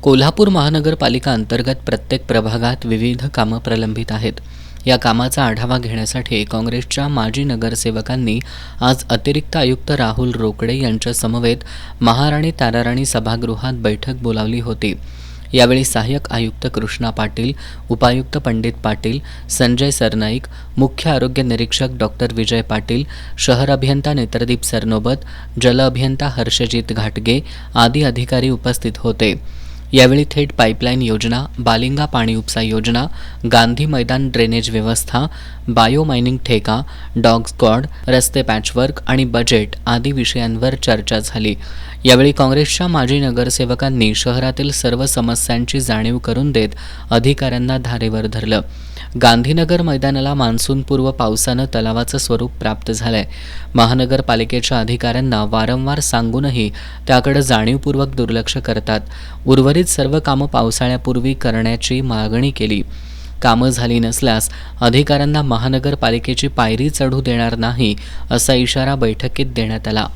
कोल्हापूर महानगरपालिका अंतर्गत प्रत्येक प्रभागात विविध कामं प्रलंबित आहेत. या कामाचा आढावा घेण्यासाठी काँग्रेसच्या माजी नगरसेवकांनी आज अतिरिक्त आयुक्त राहुल रोकडे यांच्या समवेत महाराणी ताराराणी सभागृहात बैठक बोलावली होती. यावेळी सहाय्यक आयुक्त कृष्णा पाटील, उपायुक्त पंडित पाटील, संजय सरनाईक, मुख्य आरोग्य निरीक्षक डॉक्टर विजय पाटील, शहर अभियंता नेत्रदीप सरनोबत, जल अभियंता हर्षजित घाटगे आदी अधिकारी उपस्थित होते. यावेळी थेट पाईपलाईन योजना, बालिंगा पाणी उपसा योजना, गांधी मैदान ड्रेनेज व्यवस्था, बायो मायनिंग ठेका, डॉग स्क्वॉड, रस्ते पॅचवर्क आणि बजेट आदी विषयांवर चर्चा झाली. यावेळी काँग्रेसच्या माजी नगरसेवकांनी शहरातील सर्व समस्यांची जाणीव करून देत अधिकाऱ्यांना धारेवर धरलं. गांधीनगर मैदानाला मान्सूनपूर्व पावसानं तलावाचं स्वरूप प्राप्त झालंय. महानगरपालिकेच्या अधिकाऱ्यांना वारंवार सांगूनही त्याकडे जाणीवपूर्वक दुर्लक्ष करतात. उर्वरित सर्व कामं पावसाळ्यापूर्वी करण्याची मागणी केली. कामं झाली नसल्यास अधिकाऱ्यांना महानगरपालिकेची पायरी चढू देणार नाही असा इशारा बैठकीत देण्यात आला.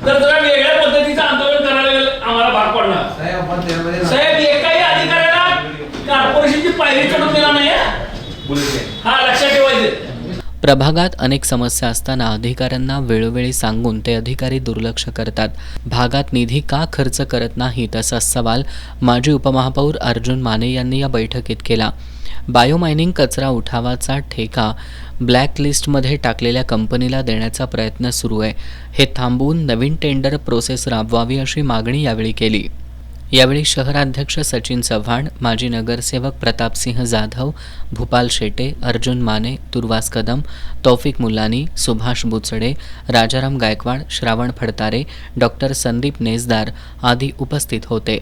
तर जरा वेगळ्या पद्धतीचं आंदोलन करायला आम्हाला भाग पडणार. साहेब एकाही अधिकाऱ्याला कॉर्पोरेशनची पायरी चढून देणार नाही. हा लक्षात ठेवायचं. प्रभागात अनेक समस्या असताना अधिकाऱ्यांना वेळोवेळी सांगून ते अधिकारी दुर्लक्ष करतात. भागात निधी का खर्च करत नाहीत असा सवाल माजी उपमहापौर अर्जुन माने यांनी या बैठकीत केला. बायोमायनिंग कचरा उठावाचा ठेका ब्लॅकलिस्टमध्ये टाकलेल्या कंपनीला देण्याचा प्रयत्न सुरू आहे. हे थांबवून नवीन टेंडर प्रोसेस राबवावी अशी मागणी यावेळी केली. यावेळी शहराध्यक्ष सचिन चव्हाण, माजी नगरसेवक प्रतापसिंह जाधव, भूपाल शेटे, अर्जुन माने, तुर्वास कदम, तौफिक मुल्लानी, सुभाष बुचडे, राजाराम गायकवाड, श्रावण फडतारे, डॉक्टर संदीप नेसदार आदी उपस्थित होते.